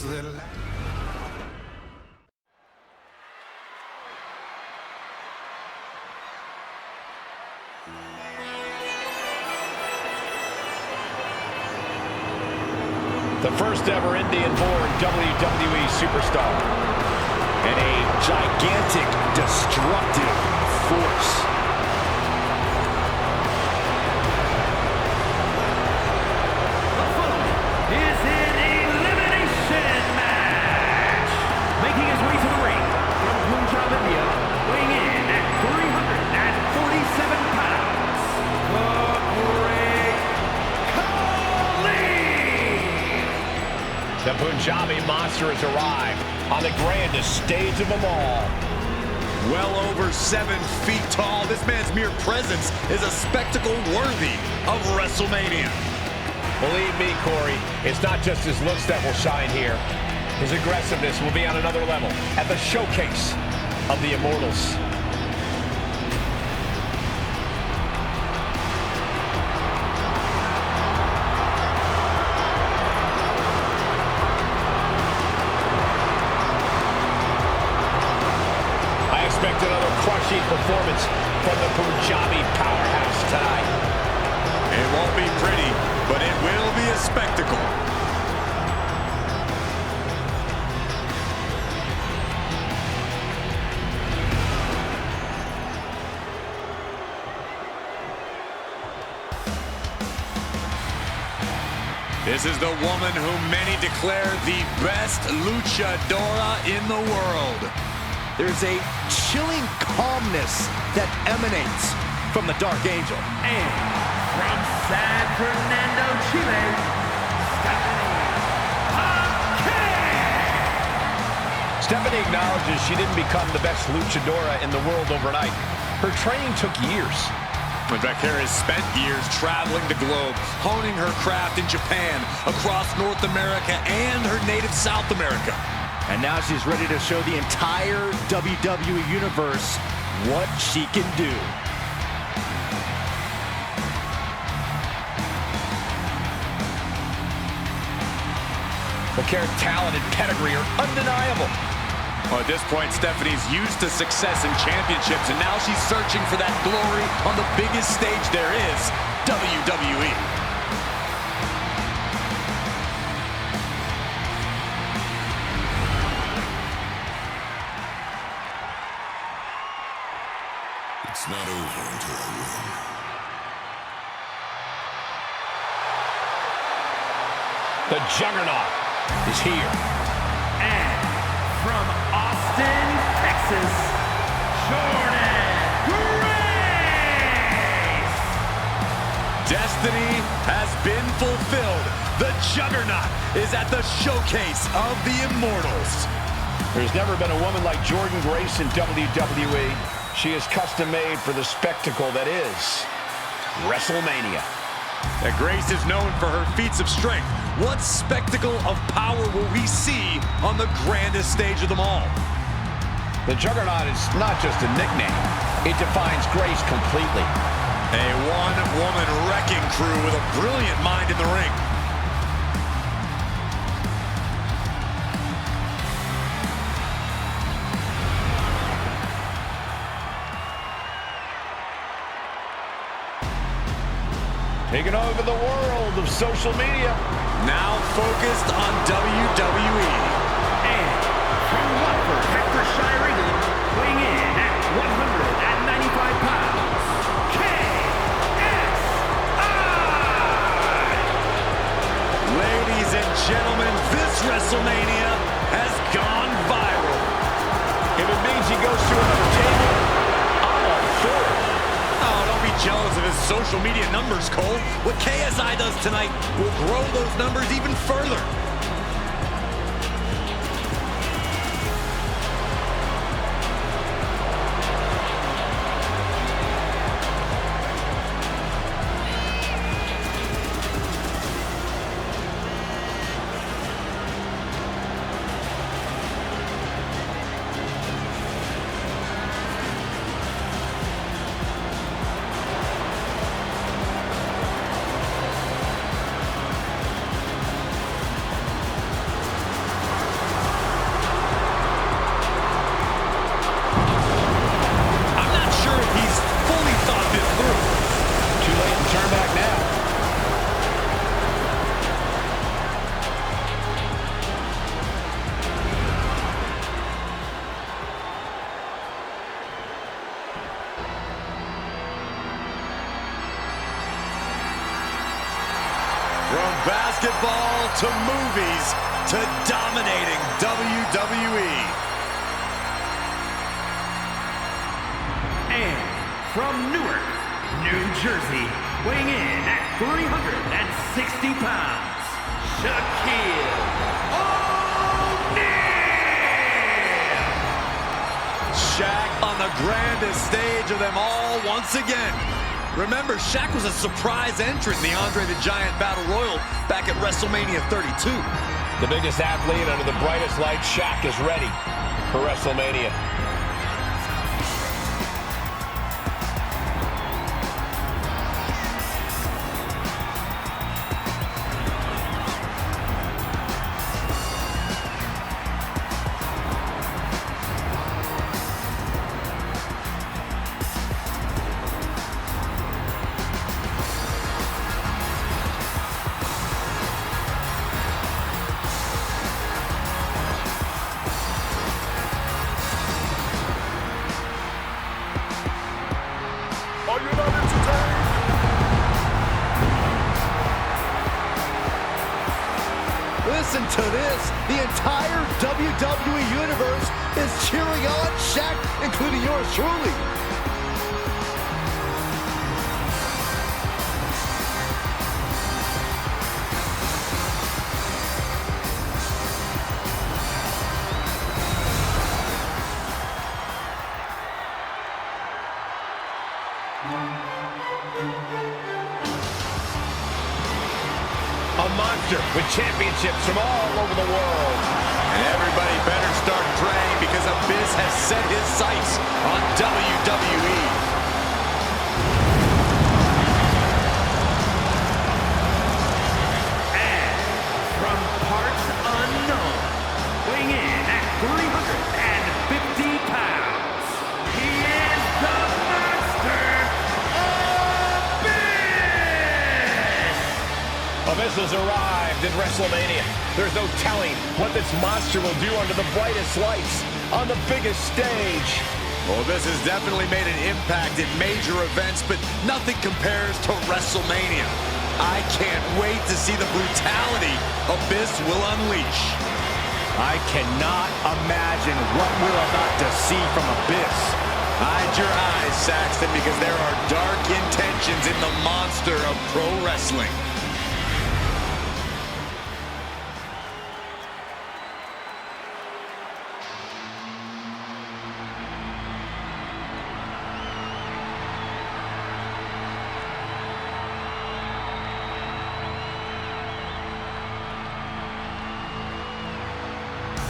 those little... The first ever Indian-born WWE superstar. And a gigantic, destructive force. The following is an elimination match. Making his way to the ring from Punjab, India, weighing in at 347 pounds. The Punjabi monster has arrived on the grandest stage of them all. Well over 7 feet tall, this man's mere presence is a spectacle worthy of WrestleMania. Believe me, Corey, it's not just his looks that will shine here. His aggressiveness will be on another level at the showcase of the Immortals. Expect another crushing performance from the Punjabi powerhouse tonight. It won't be pretty, but it will be a spectacle. This is the woman whom many declare the best luchadora in the world. There's a chilling calmness that emanates from the Dark Angel. And from San Fernando, Chile, Stephanie acknowledges she didn't become the best luchadora in the world overnight. Her training took years. Rebecca has spent years traveling the globe, honing her craft in Japan, across North America, and her native South America. And now she's ready to show the entire WWE Universe what she can do. The character talent and pedigree are undeniable. Well, at this point, Stephanie's used to success in championships, and now she's searching for that glory on the biggest stage there is, WWE. It's not over until I win. The Juggernaut is here. And from Austin, Texas, Jordan Grace. Destiny has been fulfilled. The Juggernaut is at the showcase of the Immortals. There's never been a woman like Jordan Grace in WWE. She is custom-made for the spectacle that is WrestleMania. That Grace is known for her feats of strength. What spectacle of power will we see on the grandest stage of them all? The Juggernaut is not just a nickname. It defines Grace completely. A one-woman wrecking crew with a brilliant mind in the ring. Taking over the world of social media. Now focused on WWE. And from Watford, Hertfordshire, England, weighing in at 195 pounds, KSI! Ladies and gentlemen, this WrestleMania has gone viral. If it means he goes to another table, I'm all for it. Oh, don't be jealous of his social media numbers, Cole. What KSI does tonight will grow those numbers even further. basketball to movies to dominating WWE. And from Newark, New Jersey, weighing in at 360 pounds, Shaquille O'Neal! Shaq on the grandest stage of them all once again. Remember, Shaq was a surprise entrant in the Andre the Giant Battle Royal back at WrestleMania 32. The biggest athlete under the brightest lights, Shaq, is ready for WrestleMania. Listen to this. The entire WWE Universe is cheering on Shaq, including yours truly. A monster with championships from all over the world. And everybody better start praying because Abyss has set his sights on WWE. And from parts unknown, weighing in at 350 pounds, he is the Master Abyss! Abyss has arrived at WrestleMania. There's no telling what this monster will do under the brightest lights on the biggest stage. Well, this has definitely made an impact in major events, but nothing compares to WrestleMania. I can't wait to see the brutality Abyss will unleash. I cannot imagine what we're about to see from Abyss. Hide your eyes, Saxton, because there are dark intentions in the monster of pro wrestling.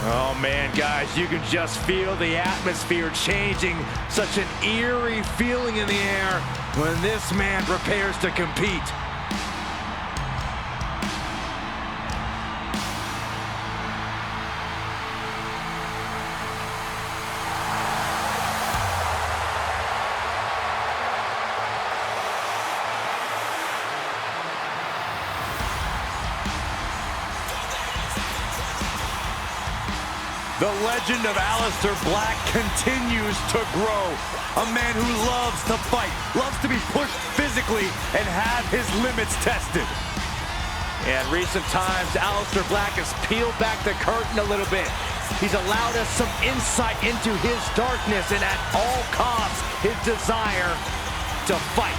Oh man, guys, you can just feel the atmosphere changing. Such an eerie feeling in the air when this man prepares to compete. The legend of Aleister Black continues to grow. A man who loves to fight, loves to be pushed physically, and have his limits tested. In recent times, Aleister Black has peeled back the curtain a little bit. He's allowed us some insight into his darkness and at all costs, his desire to fight.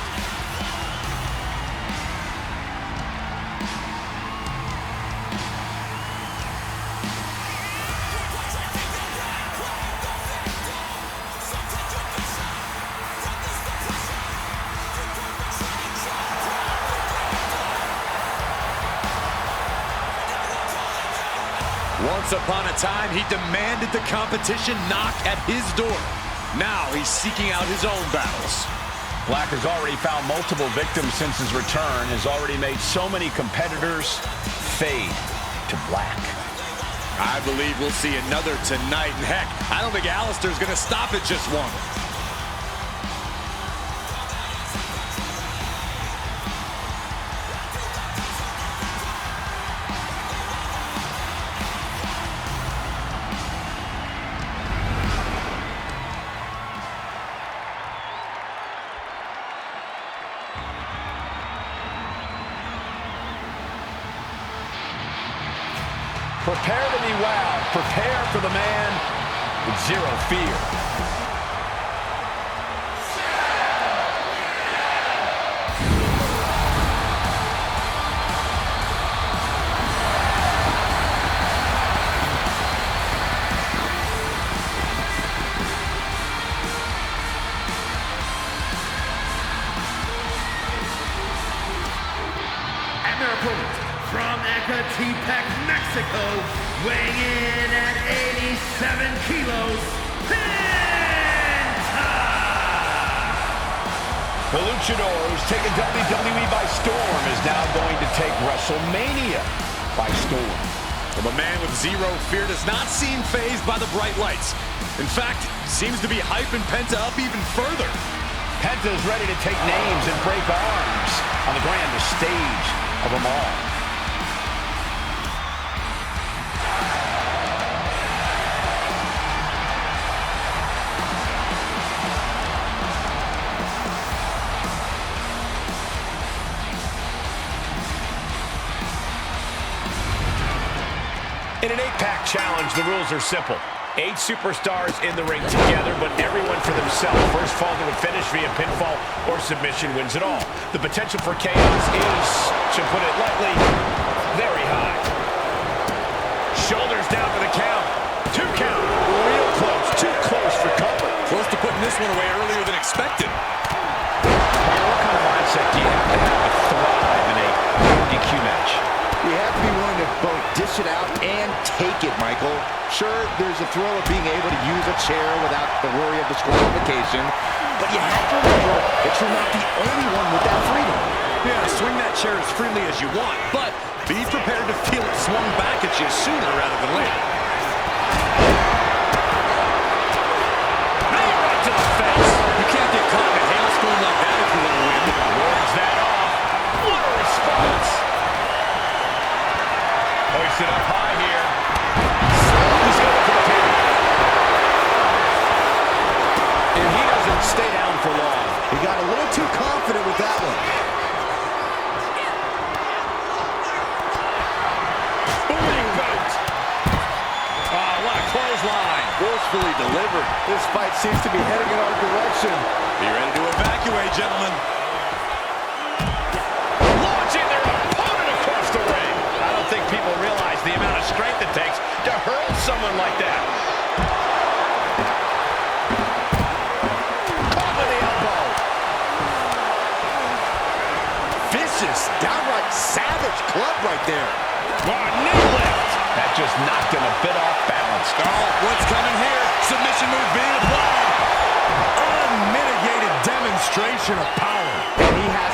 Once upon a time, he demanded the competition knock at his door. Now he's seeking out his own battles. Black has already found multiple victims since his return, has already made so many competitors fade to black. I believe we'll see another tonight, and heck, I don't think Aleister's gonna stop at just one. Prepare to be wowed. Prepare for the man with zero fear. From Ecatepec, Mexico, weighing in at 87 kilos, Penta! The luchador who's taken WWE by storm is now going to take WrestleMania by storm. Well, the man with zero fear does not seem fazed by the bright lights. In fact, seems to be hyping Penta up even further. Penta is ready to take names and break arms on the grandest stage of them all. In an 8-pack challenge, the rules are simple. 8 superstars in the ring together, but everyone for themselves. First fall to a finish via pinfall or submission wins it all. The potential for chaos is, to put it lightly, very high. Shoulders down for the count. 2 count. Real close. Too close for cover. Close to putting this one away earlier than expected. What kind of mindset do you have to thrive in a DQ match? You have to be willing to both dish it out and take it, Michael. Sure, there's a thrill of being able to use a chair without the worry of disqualification, but you have to remember that you're not the only one with that freedom. Yeah, swing that chair as freely as you want, but be prepared to feel it swung back at you sooner rather than later. Knee right to the face. You can't get caught in a hailstorm like that if you want to win. Wards that off. What a response. Hoisted up high here. He's going for the pin. And he doesn't stay down for long. He got a little too confident with that one. Booting boot. Oh, what a clothesline. Forcefully delivered. This fight seems to be heading in our direction. Be ready to evacuate, gentlemen. Launching their opponent across the ring. I don't think people realize the amount of strength it takes to hurl someone like that. Caught with the elbow. Vicious, downright savage club right there. Oh, knee lift. That just knocked him a bit off balance. Oh, what's coming here? Submission move being applied. Unmitigated demonstration of power. And he has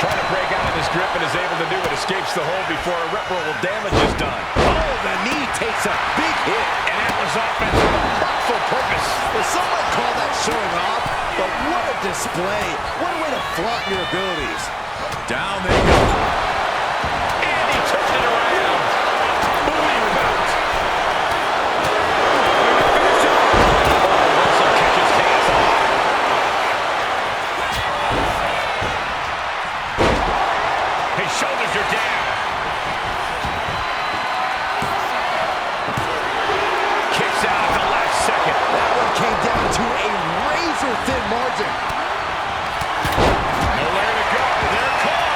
Trying to break out of his grip and is able to do it. Escapes the hold before irreparable damage is done. Oh, the knee takes a big hit. And that was offense with a hurtful purpose. Well, some might call that showing off, but what a display. What a way to flaunt your abilities. Down they go. And he turned it around. Booting boot. Russell catches KSI. His shoulders are down. Kicks out at the last second. That one came down to a razor-thin margin. Nowhere to go. They're caught.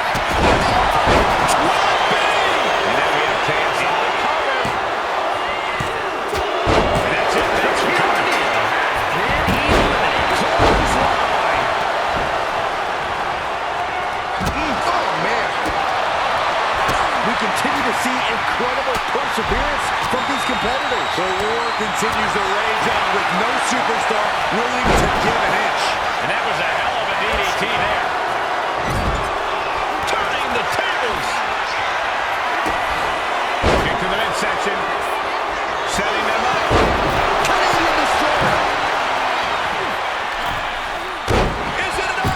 And then we have KSI cover. And that's it. Thanks for coming. Clothesline. Oh, man. We continue to see incredible perseverance from these competitors. The war continues to rage on with no superstar willing to give an inch. And that was a hell of a DDT there. Turning the tables. Into the midsection. Setting them up. Canadian destroyer. Is it enough?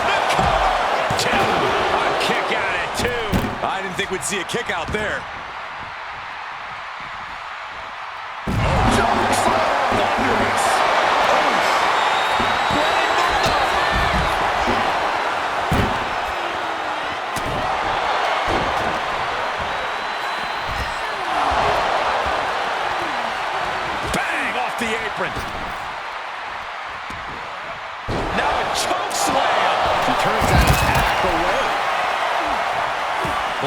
The cover. 2. A kick out at 2. I didn't think we'd see a kick out there. apron. Now a choke slam. He turns that attack away.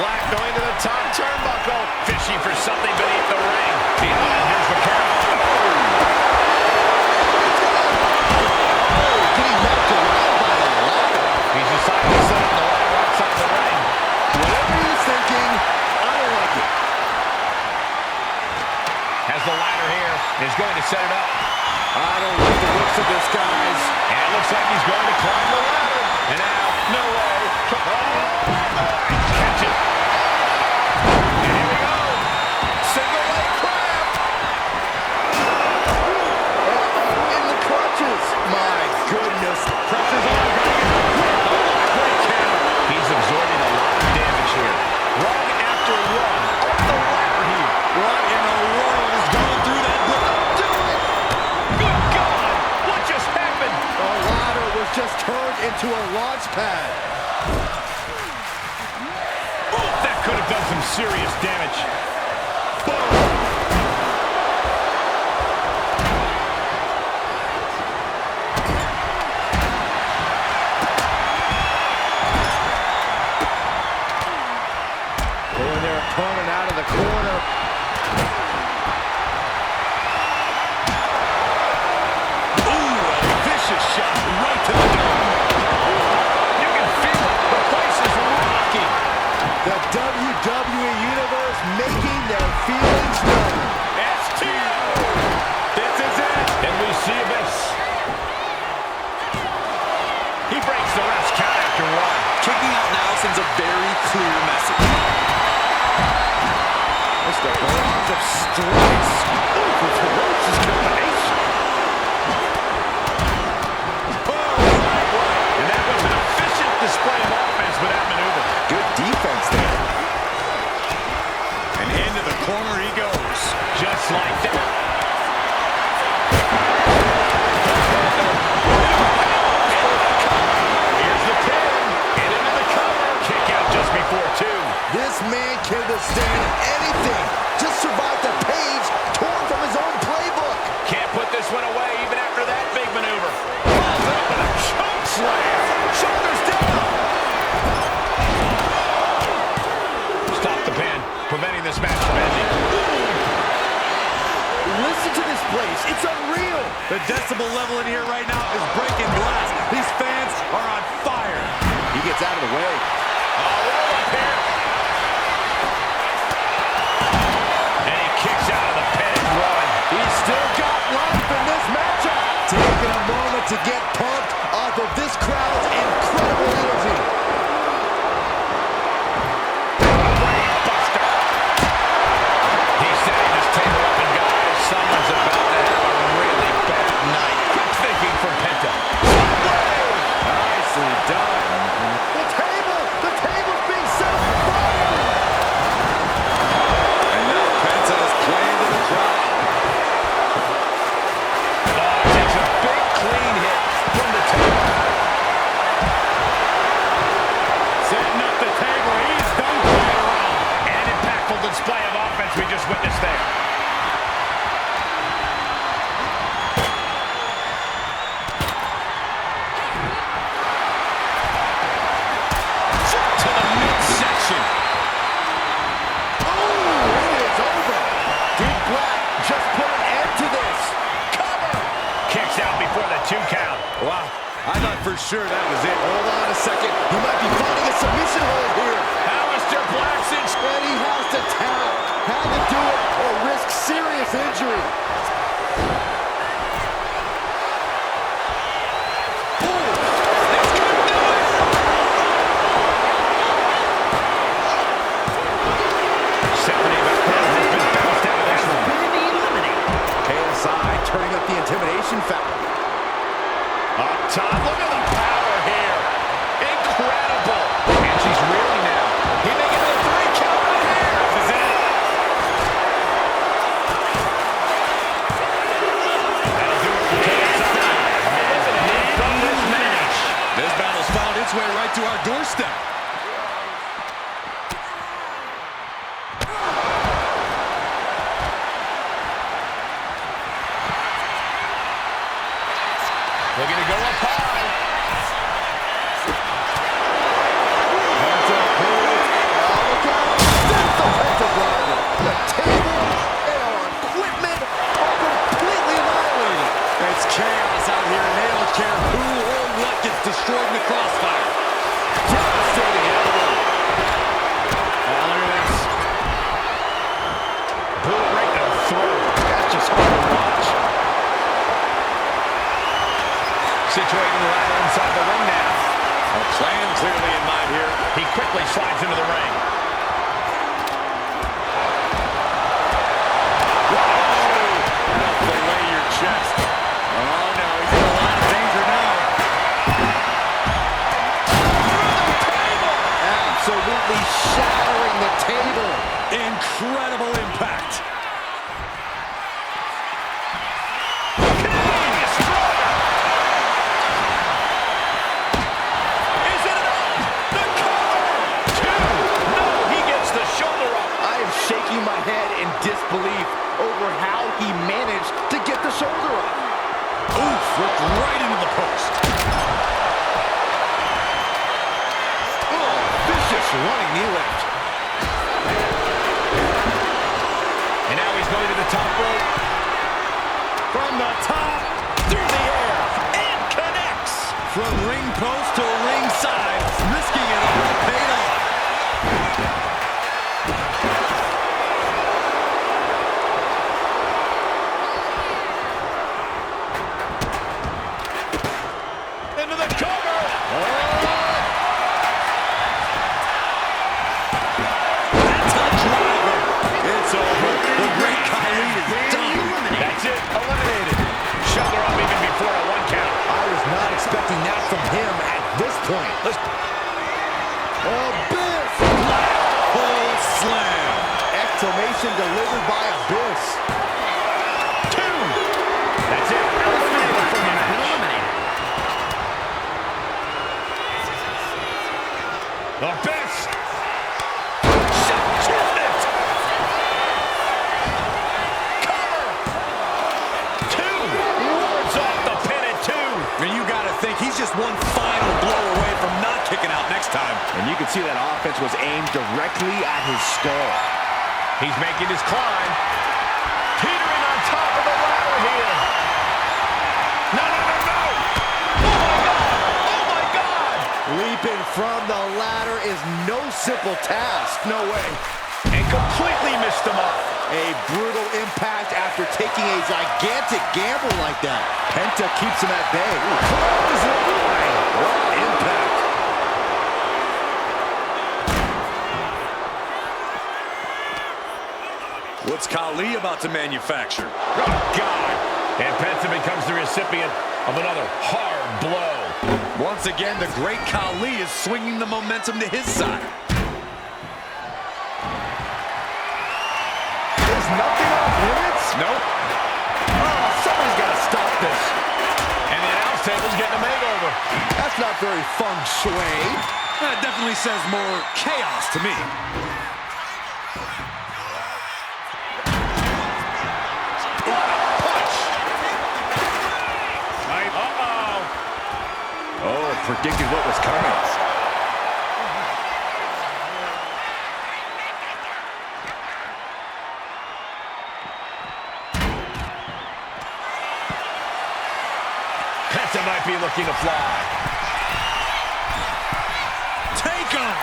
Black going to the top turnbuckle. Fishing for something beneath the ring. Behind, here's the cover. Getting knocked around by the ladder. He's decided to set up the ladder outside the ring. Whatever he's thinking, I don't like it. Has the ladder here. Is going to set it up. I don't like the looks of this, guys. And it looks like he's going to climb the ladder. And now, no way. Catch it. And here we go. Single leg crab. In the clutches. My goodness. Pressure's on. Great camera. He's absorbing a lot of damage here. Run after run. Up the ladder here. What in the world is going through that blood? Do it. Good God. What just happened? The ladder was just turned into a launch pad. That could have done some serious damage. Pulling their opponent out of the corner. Ooh, a vicious shot right to the dome. You can feel it. The place is rocking. The WWE Universe making their feelings known. STO. This is it. And we see this. He breaks the ref's count after one. Kicking out now sends a very clear message. It's the barrage of strikes. Ooh, ferocious combination. And that was an efficient display of offense with that maneuver. Good defense there. And into the corner he goes. Just like that. Here's the pin. And into the cover. Kick out just before two. This man can withstand anything. Just survived the page torn from his own playbook. Can't put this one away even after that big maneuver. Follows it up with a choke slam. Shoulders down. Stop the pin, preventing this match from ending. Listen to this place. It's unreal. The decibel level in here right now is breaking glass. These fans are on fire. He gets out of the way. Roll up here. And he kicks out of the pin and run. He's still got life in this matchup. Taking a moment to get pumped off of this crowd's incredible energy. Buster. He's setting this table up, and guys, someone's about to have a really bad night. Quick thinking from Penta. Nicely done. The table's being set on fire. And now Penta is playing to the crowd. Takes a big clean hit from the table. Setting up the table. He's done playing around. An impactful display of offense we just witnessed there. To the midsection. Oh, it is over. Did Black just put an end to this? Cover. Kicks out before the 2 count. Wow. I thought for sure that was it. Hold on a second. He might be finding a submission hold here. Aleister Black's in. And he has to tap. Had to do it or risk serious injury. KSI turning up the intimidation factor. Up top, look at the power here. Incredible. And she's reeling now. He may get a 3 count right here. This is it. That'll do it for KSI. Eliminated from this match. This battle's found its way right to our doorstep. Looking to go up high. The table and our equipment are completely annihilated. It's chaos out here, and they don't care who or what gets destroyed in the crossfire. Devastating elbow. Oh, look at this. Boot right to the throat. That's just hard to watch. Situating the ladder inside the ring now. A plan clearly in mind here. He quickly slides into the ring. Fillet your chest. Oh no, he's in a lot of danger now. Absolutely shattering the table. Incredible impact. Is it enough? The cover! 2. No, he gets the shoulder up. I am shaking my head in disbelief over how he managed to get the shoulder up. Oof, looked right into the post. Oh, vicious running knee lift. And now he's going to the top rope. From the top, through the air, and connects. From ring post to ringside, risking it all paid off. Into the cover. That's a driver. It's over. The Great Khali is done. That's it. Eliminated. Shoulder up even before a 1 count. I was not expecting that from him at this point. Abyss! Full slam. Exclamation delivered by Abyss. 2. That's it. Eliminated from the match. Abyss. Cover. 2. Wards off the pin at 2. And you got to think he's just one final blow away from not kicking out next time. And you can see that offense was aimed directly at his skull. He's making his climb. Teetering on top of the ladder here. No, no, no, no. Oh, my God. Oh, my God. Leaping from the ladder is no simple task. No way. And completely missed him off. A brutal impact after taking a gigantic gamble like that. Penta keeps him at bay. Clothesline. What impact. What's Khali about to manufacture? Oh, God. And Penta becomes the recipient of another hard blow. Once again, the Great Khali is swinging the momentum to his side. There's nothing off limits? Nope. Oh, somebody's got to stop this. And the announce table's getting a makeover. That's not very feng shui. That definitely says more chaos to me. Oh, predicted what was coming. Penta might be looking to fly. Take off!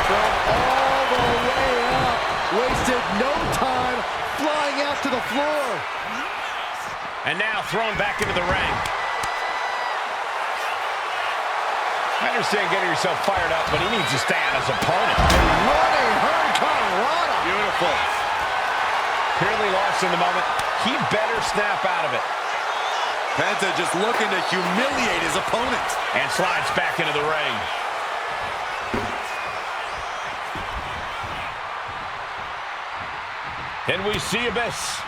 From all the way up. Wasted no time flying out to the floor. And now thrown back into the ring. I understand getting yourself fired up, but he needs to stay on his opponent. Running Hurricanrana. Beautiful. Clearly lost in the moment. He better snap out of it. Penta just looking to humiliate his opponent. And slides back into the ring. And we see Abyss.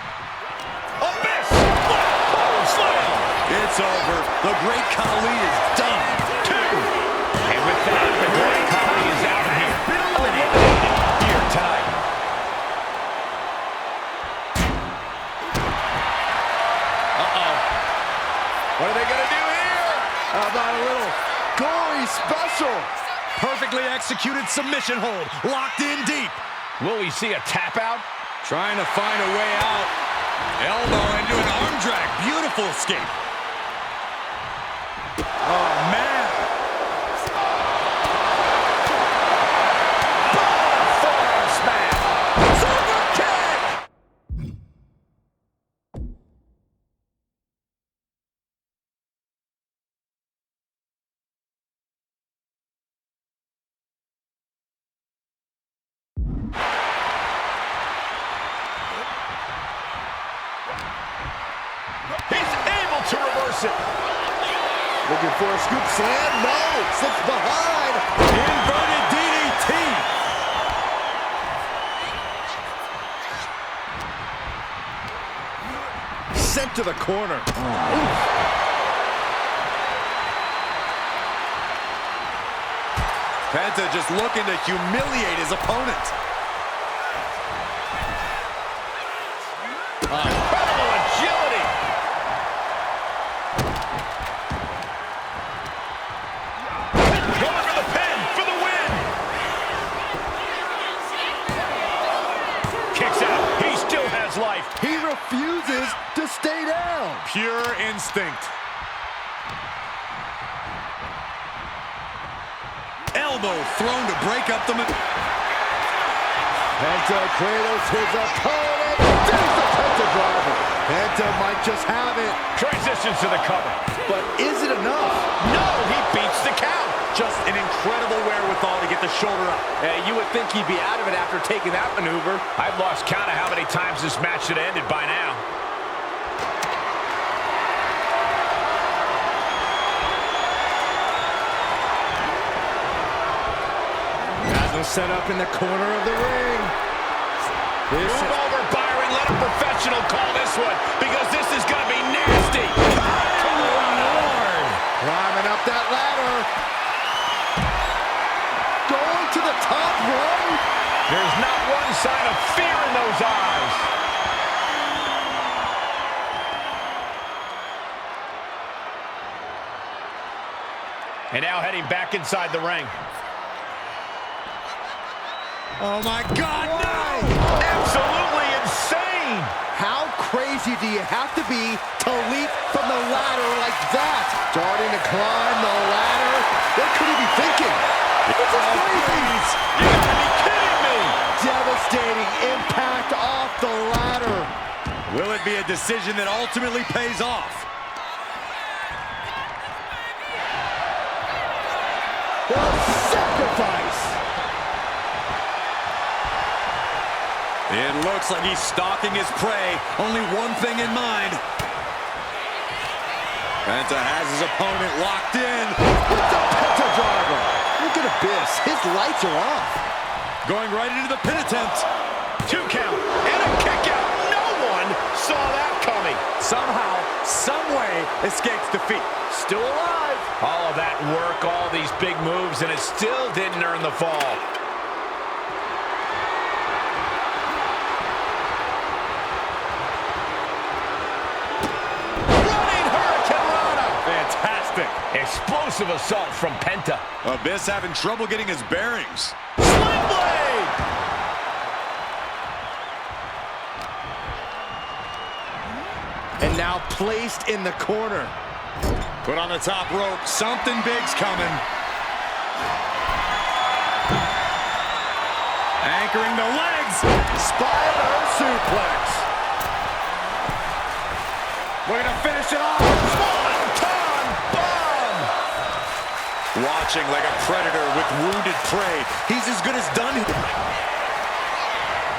Abyss! Oh, slam! It's over. The Great Khali is done. 2. And with that, the Great Khali is out of here. Eliminated here tonight. submission hold, locked in deep. Will we see a tap out? Trying to find a way out. Elbow into an arm drag. Beautiful escape. Oh, man. Forearm smash. Super kick. He's able to reverse it. Looking for a scoop slam. No, slips behind. Inverted DDT. Sent to the corner. Penta just looking to humiliate his opponent. Incredible agility. Going for the pin for the win. Kicks out. He still has life. He refuses to stay down. Pure instinct. Elbow thrown to break up the... Penta cradles his opponent. There's the Penta driver. Penta might just have it. Transitions to the cover. But is it enough? No, he beats the count. Just an incredible wherewithal to get the shoulder up. You would think he'd be out of it after taking that maneuver. I've lost count of how many times this match should have ended by now. Set up in the corner of the ring. Move over, Byron. Let a professional call this one, because this is going to be nasty. Oh, Lord. Climbing up that ladder. Going to the top rung. There's not one sign of fear in those eyes. And now heading back inside the ring. Oh, my God, no! Absolutely insane! How crazy do you have to be to leap from the ladder like that? Starting to climb the ladder. What could he be thinking? This is crazy! You gotta be kidding me! Devastating impact off the ladder. Will it be a decision that ultimately pays off? The sacrifice! It looks like he's stalking his prey. Only one thing in mind. Penta has his opponent locked in. It's a Penta driver. Look at Abyss. His lights are off. Going right into the pin attempt. 2 count and a kick out. No one saw that coming. Somehow, someway, escapes defeat. Still alive. All of that work, all these big moves, and it still didn't earn the fall. Explosive assault from Penta. Abyss having trouble getting his bearings. Sling blade! And now placed in the corner. Put on the top rope. Something big's coming. Anchoring the legs. Spider suplex. We're going to finish it off. Watching like a predator with wounded prey. He's as good as done.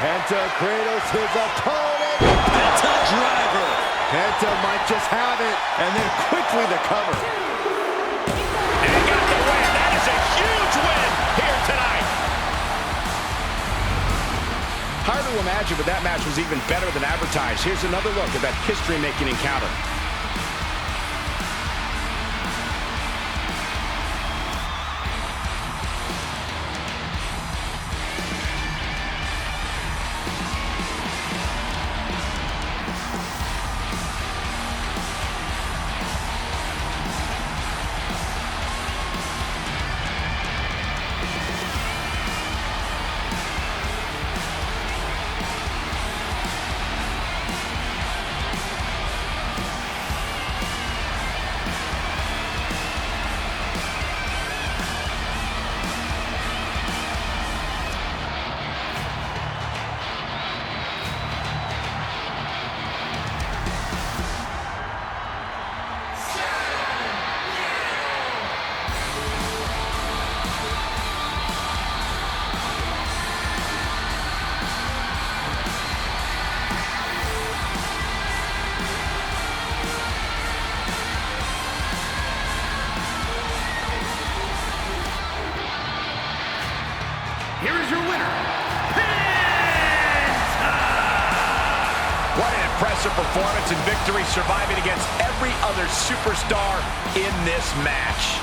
Penta cradles his opponent. Penta driver. Penta might just have it. And then quickly the cover. And he got the win. That is a huge win here tonight. Hard to imagine, but that match was even better than advertised. Here's another look at that history-making encounter. impressive performance and victory, surviving against every other superstar in this match.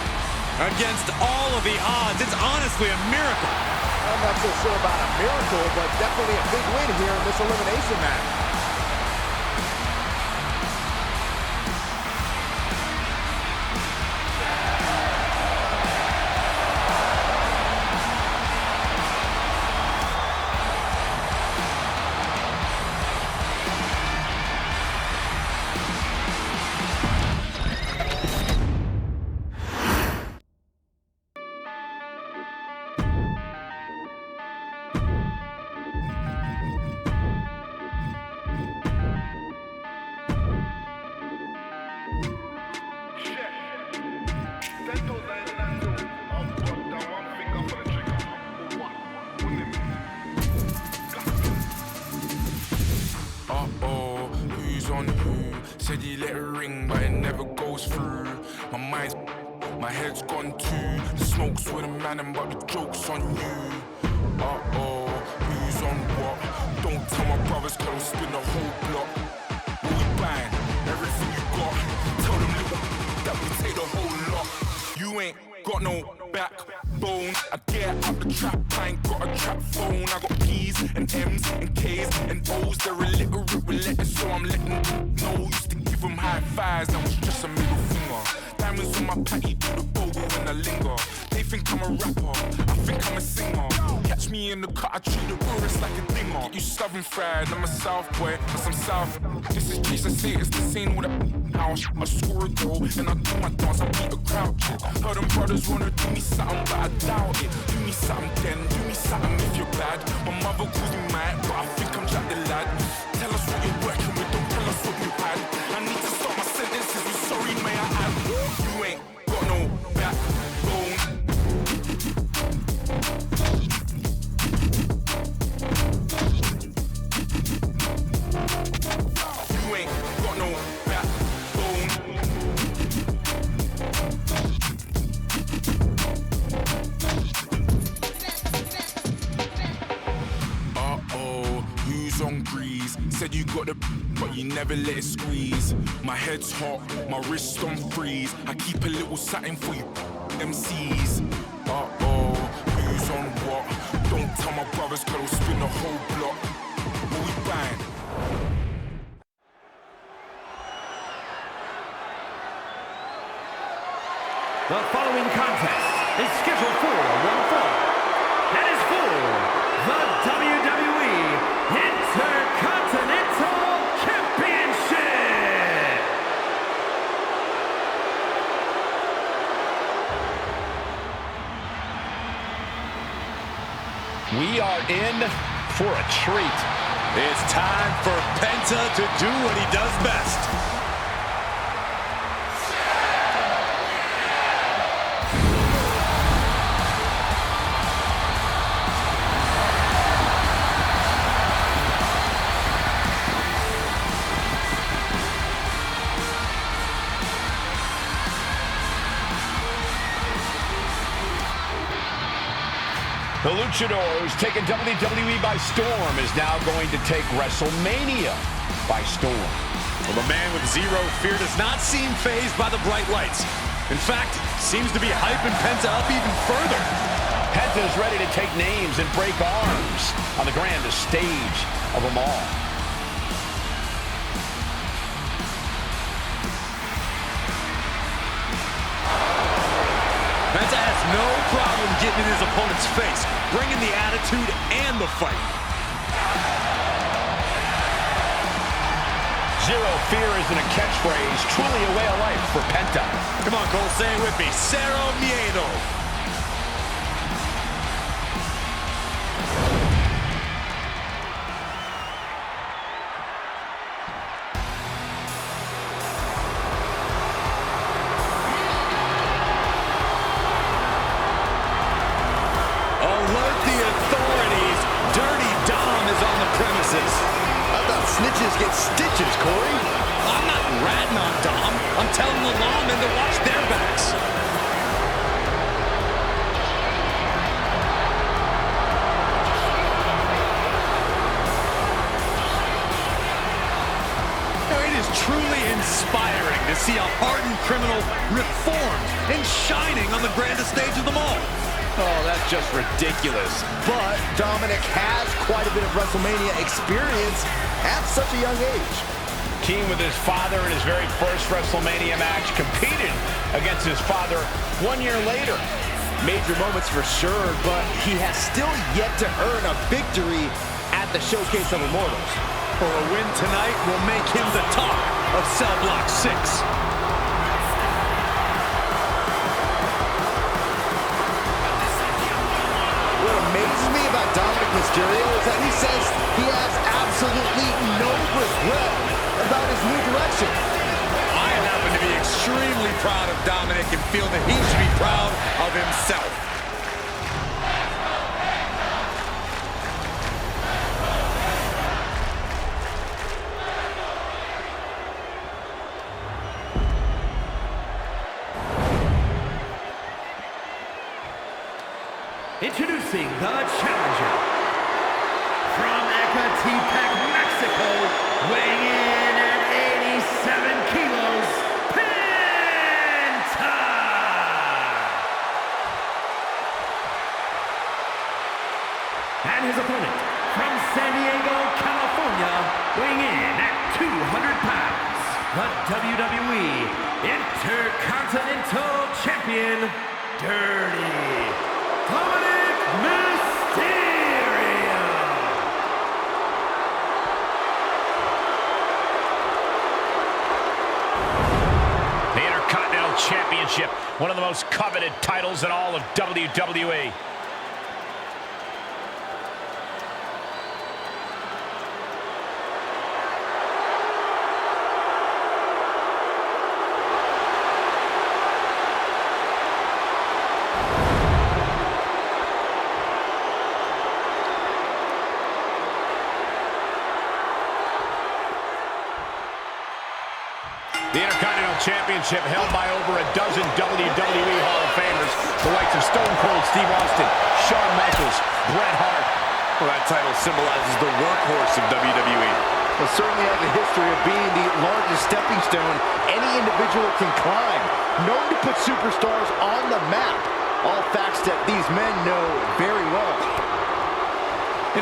Against all of the odds, it's honestly a miracle. I'm not so sure about a miracle, but definitely a big win here in this elimination match. Uh-oh, who's on who? Said he let it ring, but it never goes through. My head's gone too. The smoke's with a man, but the joke's on you. Uh-oh, who's on what? Don't tell my brothers, cause I'll spin the whole block. We bang, everything you got. Tell them little that we take the whole lot. You ain't got no backbone. I get out the trap, I ain't got a trap phone. I got P's and M's and K's and O's. They're illiterate with letters, so I'm letting them know. Used to give them high fives, that was just a middle finger. Diamonds on my patty, do the bogle when I linger. They think I'm a rapper, I think I'm a singer. Catch me in the cut, I treat the chorus like a dinger. Get you stubborn fried, I'm a South boy, cause I'm South. This is Jesus, say it's the same with a house. I score a goal, and I do my dance, I beat a crowd. Heard them brothers wanna do me something, but I doubt it. Do me something then, do me something if you're bad. My mother calls me mad, but I think I'm Jack the lad. Tell us what you're working with, don't tell us what you had. I need to start my sentences with sorry, may I add. You ain't got no backbone. You ain't got no backbone. Uh-oh, who's on grease? Said you got the but you never let it squeeze. My head's hot, my wrist on freeze. I keep a little satin for you MCs. Uh-oh, who's on what? Don't tell my brothers, cause I'll spin the whole block. But we bang. The following contest is scheduled for one fall. That is for the WWE Intercontinental Championship. We are in for a treat. It's time for Penta to do what he does best. The luchador who's taken WWE by storm is now going to take WrestleMania by storm. Well, the man with zero fear does not seem fazed by the bright lights. In fact, seems to be hyping Penta up even further. Penta is ready to take names and break arms on the grandest stage of them all. Penta has no problem getting in his opponent's face, bringing the attitude and the fight. Zero fear isn't a catchphrase, truly a way of life for Penta. Come on, Cole, say it with me. Cero miedo. Alert the authorities. Dirty Dom is on the premises. I thought snitches get stitches, Corey. I'm not ratting on Dom. I'm telling the lawmen to watch their backs. inspiring to see a hardened criminal reformed and shining on the grandest stage of them all. Oh, that's just ridiculous. But Dominic has quite a bit of WrestleMania experience at such a young age. Teamed with his father in his very first WrestleMania match, competed against his father 1 year later. Major moments for sure, but he has still yet to earn a victory at the Showcase of Immortals. Or a win tonight will make him the talk of Cell Block 6. What amazes me about Dominic Mysterio is that he says he has absolutely no regret about his new direction. I happen to be extremely proud of Dominic and feel that he should be proud of himself. Introducing the challenger from Ecatepec, Mexico, weighing in at 87 kilos, Penta! And his opponent from San Diego, California, weighing in at 200 pounds, the WWE Intercontinental Champion, Dirty Dominic Mysterio! The Intercontinental Championship, one of the most coveted titles in all of WWE. The Intercontinental Championship held by over a dozen WWE Hall of Famers, the likes of Stone Cold Steve Austin, Shawn Michaels, Bret Hart. Well, that title symbolizes the workhorse of WWE. Well, certainly has a history of being the largest stepping stone any individual can climb. Known to put superstars on the map. All facts that these men know very well.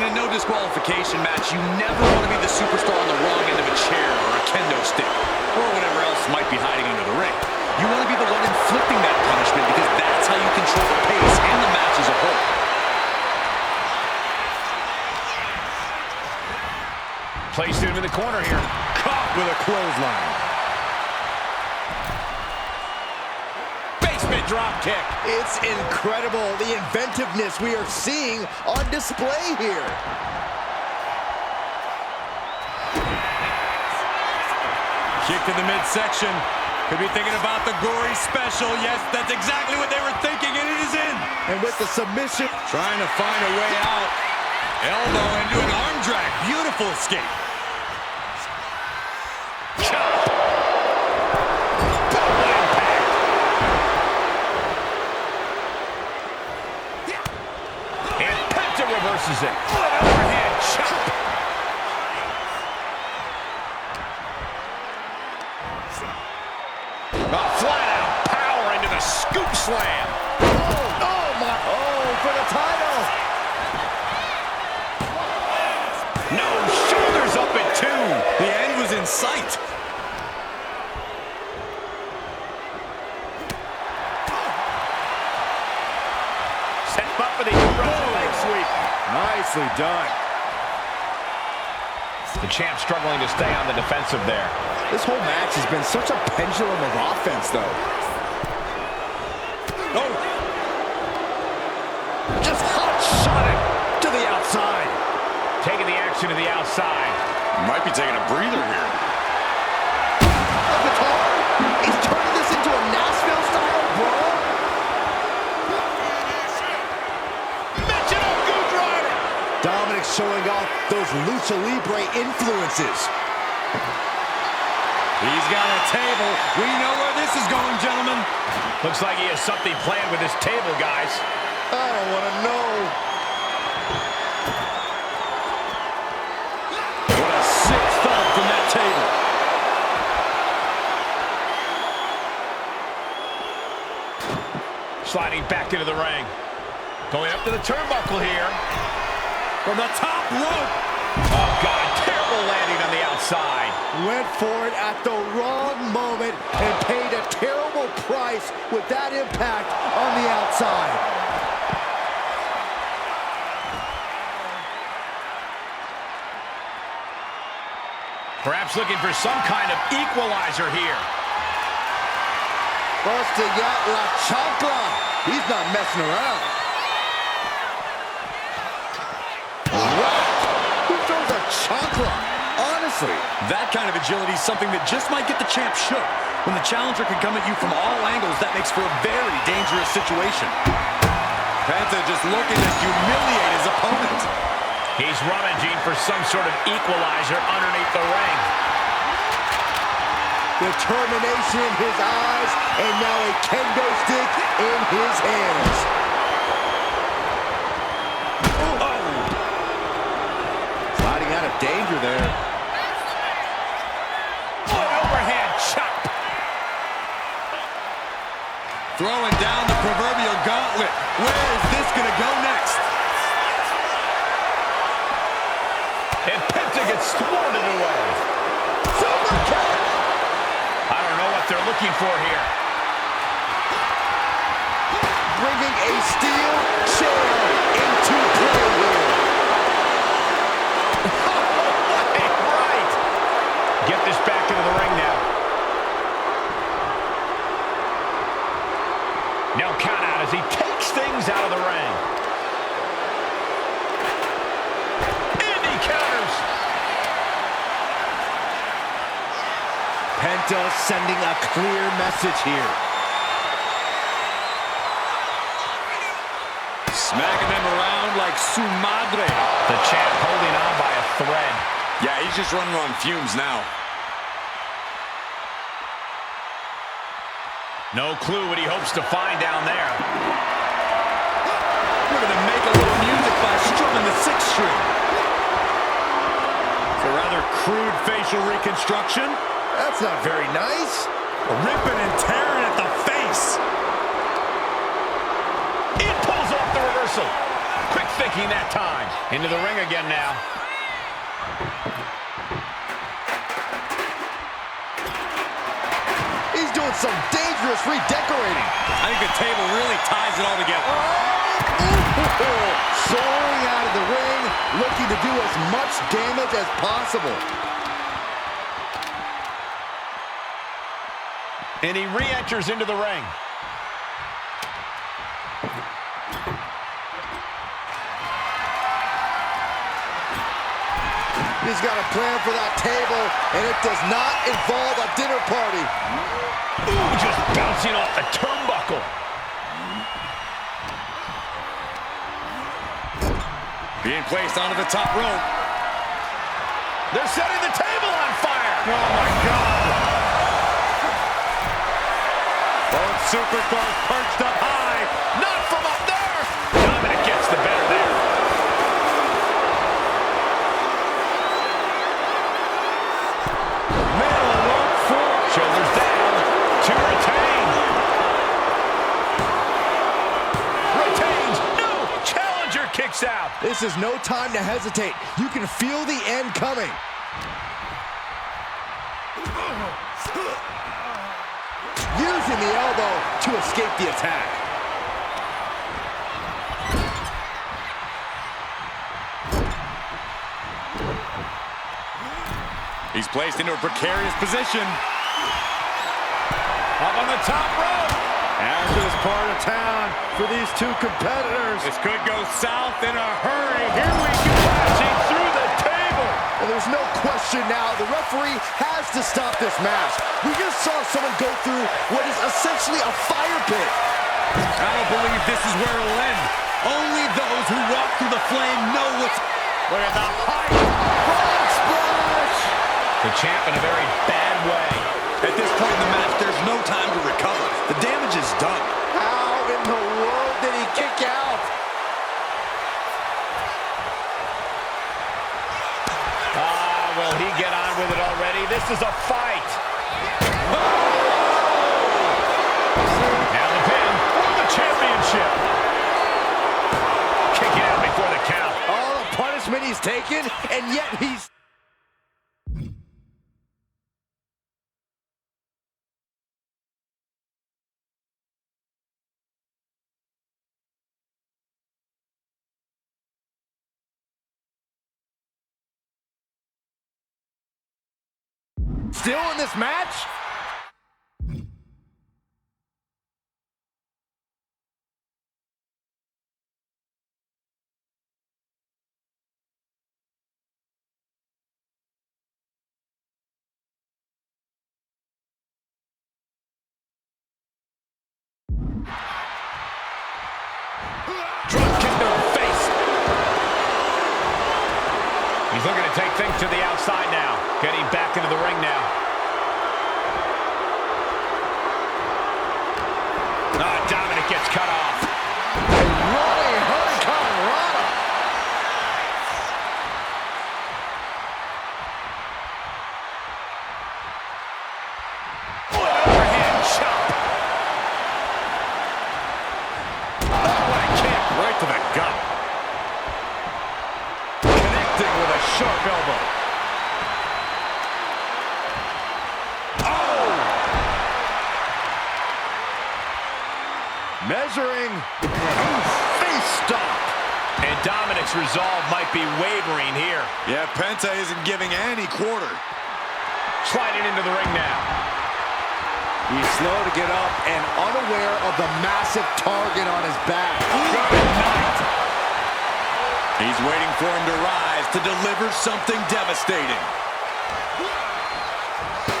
In a no disqualification match, you never want to be the superstar on the wrong end of a chair or a kendo stick, or whatever else might be hiding under the ring. You want to be the one inflicting that punishment because that's how you control the pace and the match as a whole. Placed him in the corner here. Caught with a clothesline. Basement drop kick. It's incredible, the inventiveness we are seeing on display here. Kick to the midsection. Could be thinking about the gory special. Yes, that's exactly what they were thinking, and it is in. And with the submission. Trying to find a way out. Elbow into an arm drag. Beautiful escape. And Penta reverses it. What an overhead chop. Flat out power into the scoop slam. Oh my, for the title. No, shoulders up at 2. The end was in sight. Set him up for the Russian leg sweep. Nicely done. The champ struggling to stay on the defensive there. This whole match has been such a pendulum of offense, though. Oh, Just hot shot it to the outside. Taking the action to the outside. might be taking a breather here. The guitar. He's turning this into a Nashville-style brawl. Dominic showing off those Lucha Libre influences. He's got a table. We know where this is going, gentlemen. Looks like he has something planned with this table, guys. I don't want to know. What a sick thump from that table. sliding back into the ring. Going up to the turnbuckle here. From the top rope. Oh, God, terrible landing on the outside. Went for it at the wrong moment and paid a terrible price with that impact on the outside. Perhaps looking for some kind of equalizer here. Busting out La Chancla. He's not messing around. Who throws a chancla? Honestly. That kind of agility is something that just might get the champ shook. When the challenger can come at you from all angles, that makes for a very dangerous situation. Penta just looking to humiliate his opponent. He's rummaging for some sort of equalizer underneath the ring. Determination in his eyes, and now a kendo stick in his hands. Sliding out of danger there. An overhand chop. Throwing down the proverbial gauntlet. Where is this going to go next? And Penta gets thwarted away. Super kick! I don't know what they're looking for here. Bringing a steel chair into play here. Right. Get this back into the ring now. No count out as he takes things out of the ring. And he counters. Penta sending a clear message here. Smacking them around like su madre. The champ holding on by a thread. Yeah, he's just running on fumes now. No clue what he hopes to find down there. We're going to make a little music by strumming the sixth string. It's a rather crude facial reconstruction. That's not very nice. Ripping and tearing at the face. It pulls off the reversal. Quick thinking that time. Into the ring again now. He's doing some dangerous redecorating. I think the table really ties it all together. Soaring out of the ring, looking to do as much damage as possible. And he re-enters into the ring. He's got a plan for that table, and it does not involve a dinner party. Ooh, just bouncing off the turnbuckle. Being placed onto the top rope. They're setting the table on fire. Oh, my God. Both superstars perched up high. Not from up there. Dominic gets the better there. Middle rope four. Shoulders down to retain. Retains. No. Challenger kicks out. This is no time to hesitate. You can feel the end coming. Using the elbow to escape the attack. He's placed into a precarious position. Up on the top rope. After this part of town for these two competitors. This could go south in a hurry. Here we go. Crashing through the table. And there's no question now, the referee has to stop this match. We just saw someone go through what is essentially a fire pit. I don't believe this is where it'll end. Only those who walk through the flame know what's... Look at the height. Frog splash! The champ in a very bad way. At this point in the match, there's no time to recover. The damage is done. How in the world did he kick out? Will he get on with it already? This is a fight. Now the pin for the champion. championship. Kicking out before the count. All the punishment he's taken, and yet he's... Still in this match? Drop kick to the face. He's looking to take things to the outside now. Getting back into the ring now. Dominic gets cut off. Running Hurricanrana. Overhand chop. Oh, what a kick. Right to the gut. Connecting with a sharp elbow. Measuring. Face stop. And Dominic's resolve might be wavering here. Yeah, Penta isn't giving any quarter. Sliding into the ring now. He's slow to get up and unaware of the massive target on his back. Good night. He's waiting for him to rise to deliver something devastating.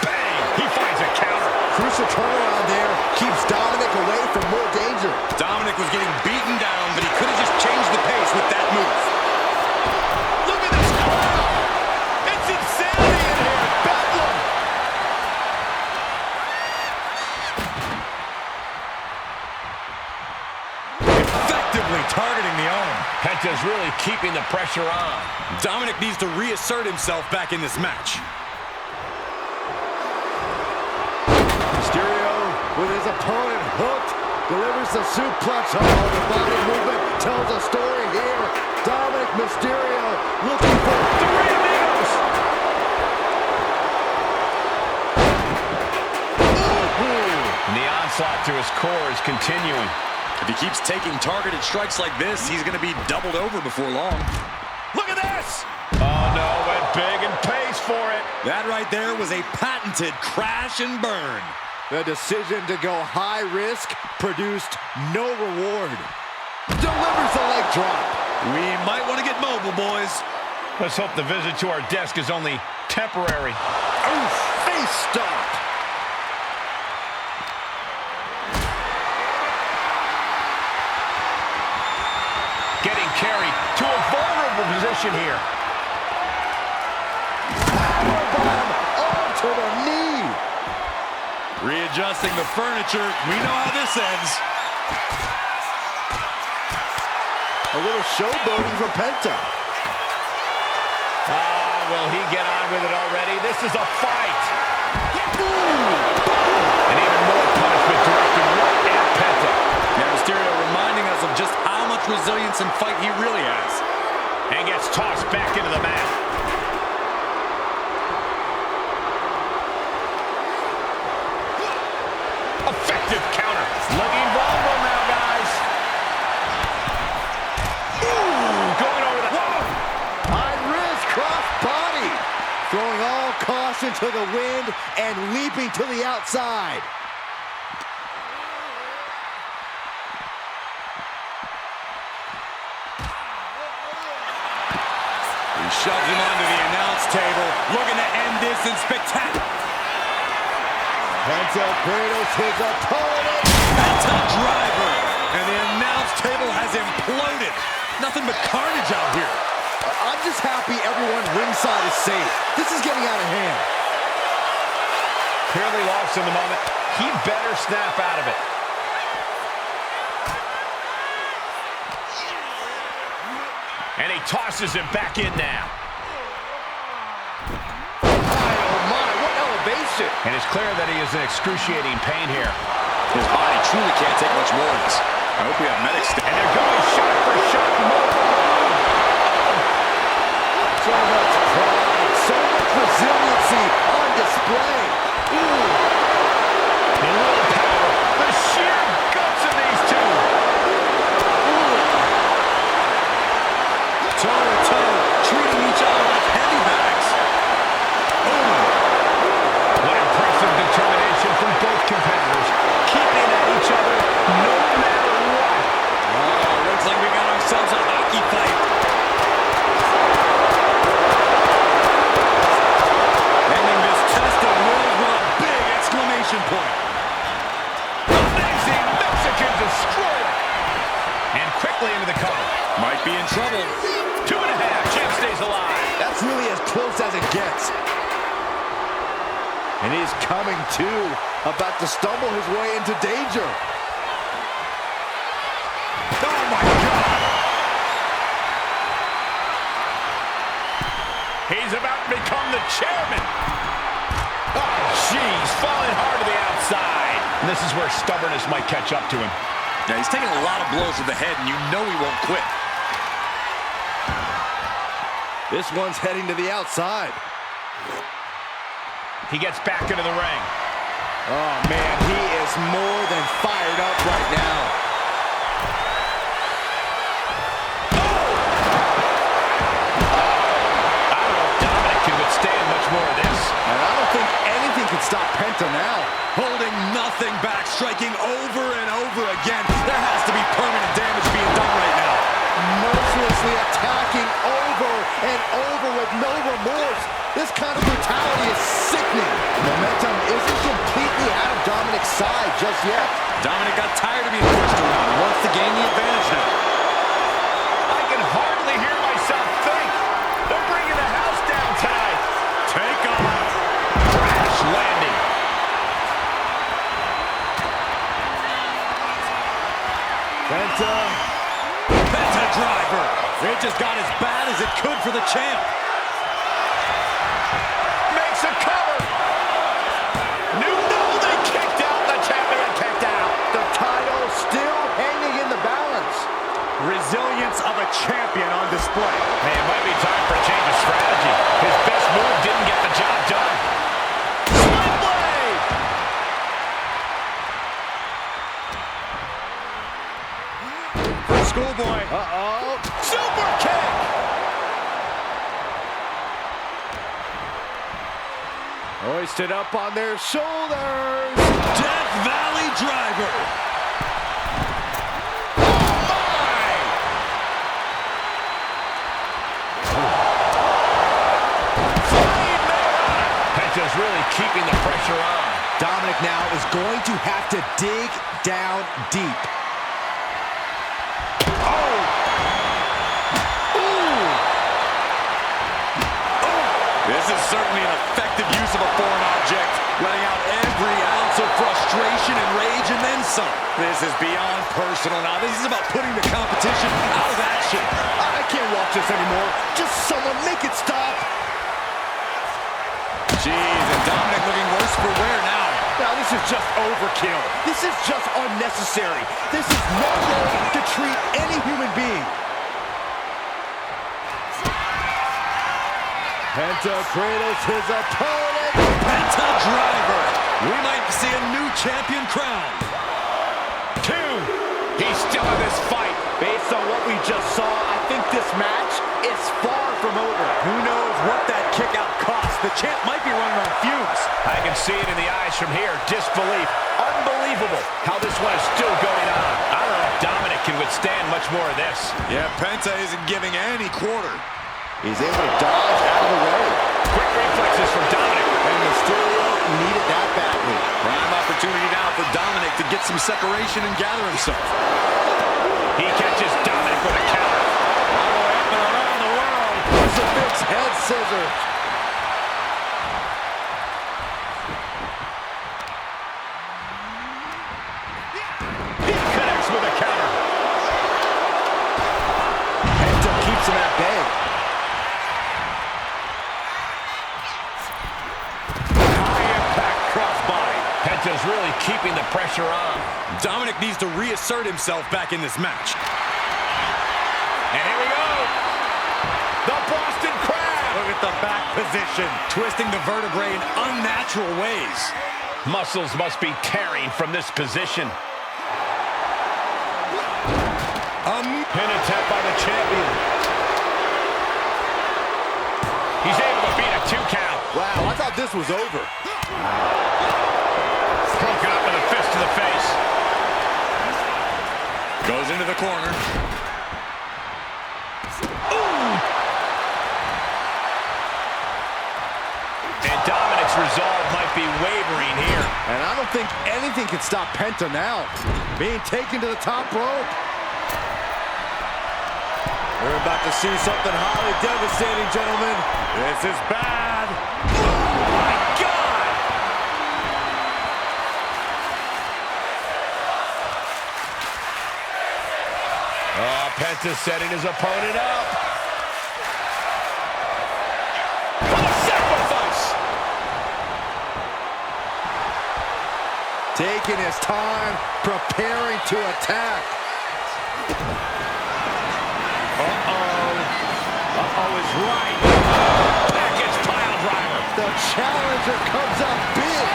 Bang! He finds a counter. Crucial turnaround there keeps Dominic away from more danger. Dominic was getting beaten down, but he could have just changed the pace with that move. Look at this crowd. It's insanity in here. Bedlam. Effectively targeting the arm. Penta's really keeping the pressure on. Dominic needs to reassert himself back in this match. Mysterio, with his opponent hooked, delivers the suplex. Oh, the body movement tells a story here. Dominic Mysterio looking for three amigos. And the onslaught to his core is continuing. If he keeps taking targeted strikes like this, he's going to be doubled over before long. Look at this. Oh, no, went big and pays for it. That right there was a patented crash and burn. The decision to go high risk produced no reward. Delivers the leg drop. We might want to get mobile, boys. Let's hope the visit to our desk is only temporary. Oof, face stop. Getting carried to a vulnerable position here. Powerbomb onto the knee. Readjusting the furniture. We know how this ends. A little showboating from Penta. Will he get on with it already? This is a fight. And even more punishment directed right at Penta. Now Mysterio reminding us of just how much resilience and fight he really has. And gets tossed back into the mat. Effective counter. Looking vulnerable now, guys. Ooh, going over the... Whoa! High risk cross body. Throwing all caution to the wind and leaping to the outside. He shoves him onto the announce table, looking to end this in spectacular. Penta cradles his opponent. Penta driver. And the announce table has imploded. Nothing but carnage out here. I'm just happy everyone ringside is safe. This is getting out of hand. Clearly lost in the moment. He better snap out of it. And he tosses him back in now. And it's clear that he is in excruciating pain here. His body truly can't take much more of this. I hope we have medics. And they're going shot for shot. So much pride, so much resiliency on display. The willpower, the sheer guts of these two. Toe-to-toe, treating each other like heavy bags. What impressive determination from both competitors, keeping at each other no matter what. Oh, looks like we got ourselves a hockey fight. Ending this test of will with a big exclamation point. Amazing Mexican destroyer. And quickly into the cover. Might be in trouble. 2.5. Champ stays alive. That's really as close as it gets. And he's coming to, about to stumble his way into danger. Oh my God. He's about to become the chairman. Oh, jeez, falling hard to the outside. And this is where stubbornness might catch up to him. Yeah, he's taking a lot of blows to the head, and you know he won't quit. This one's heading to the outside. He gets back into the ring. Oh, man, he is more than fired up right now. I don't know if Dominic can withstand much more of this. And I don't think anything can stop Penta now. Holding nothing back, striking over and over again. There has to be permanent damage being done right now. Mercilessly attacking over and over with no remorse. This kind of brutality is sickening. Momentum isn't completely out of Dominic's side just yet. Dominic got tired of being pushed around and wants to gain the advantage now. I can hardly hear myself think. They're bringing the house down tonight. Take off. Crash landing. Penta driver. It just got as bad as it could for the champ. Makes a cover. They kicked out. The champion kicked out. The title still hanging in the balance. Resilience of a champion on display. Hey, it might be time for a change of strategy. His best move didn't get the job done. Split blade. Schoolboy. Uh-oh. Super kick. Hoisted up on their shoulders. Death Valley driver. Penta's really keeping the pressure on. Dominic now is going to have to dig down deep. This is certainly an effective use of a foreign object, letting out every ounce of frustration and rage and then some. This is beyond personal now. This is about putting the competition out of action. I can't watch this anymore. Just someone make it stop. Jeez, and Dominic looking worse for wear now. Now this is just overkill. This is just unnecessary. This is no way to treat any human being. Penta cradles his opponent. Penta driver. We might see a new champion crowned. 2. He's still in this fight. Based on what we just saw, I think this match is far from over. Who knows what that kick out cost? The champ might be running on fumes. I can see it in the eyes from here. Disbelief. Unbelievable how this one is still going on. I don't know if Dominic can withstand much more of this. Yeah, Penta isn't giving any quarter. He's able to dodge out of the way. Quick reflexes from Dominic. And Mysterio needed that badly. Prime opportunity now for Dominic to get some separation and gather himself. He catches Dominic with a counter. All the way up and around the world. Crucifix head scissors. He connects with a counter. Penta keeps him at bay. High impact crossbody. Penta's really keeping the pressure on. Dominic needs to reassert himself back in this match. And here we go. The Boston Crab. Look at the back position, twisting the vertebrae in unnatural ways. Muscles must be tearing from this position. Pin attempt by the champion. He's able to beat a 2 count. Wow, I thought this was over. Broken up with a fist to the face. Goes into the corner. And Dominic's resolve might be wavering here. And I don't think anything can stop Penta now. Being taken to the top rope. We're about to see something highly devastating, gentlemen. This is bad. Oh, my God! Oh, Penta setting his opponent up. Sacrifice! Taking his time, preparing to attack. Uh-oh is right. Package pile driver. The challenger comes up big.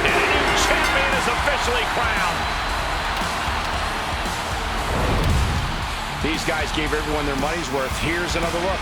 And a new champion is officially crowned. These guys gave everyone their money's worth. Here's another look.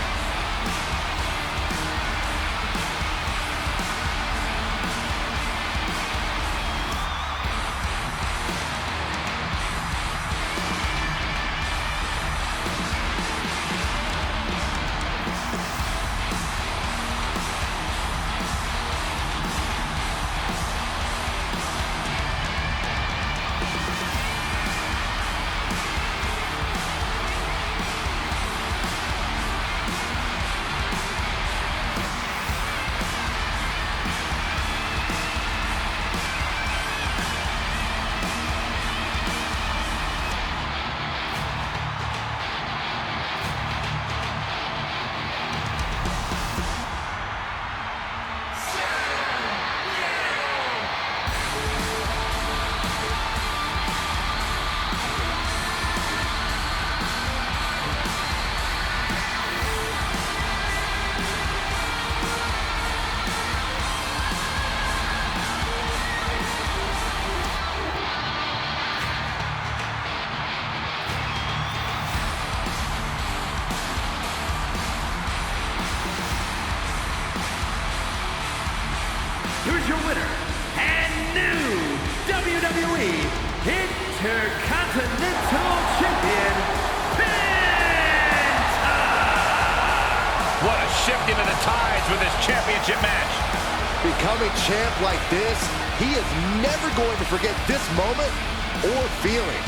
Here's your winner and new WWE Intercontinental Champion, Penta! What a shifting of the tides with this championship match. Becoming champ like this, he is never going to forget this moment or feeling.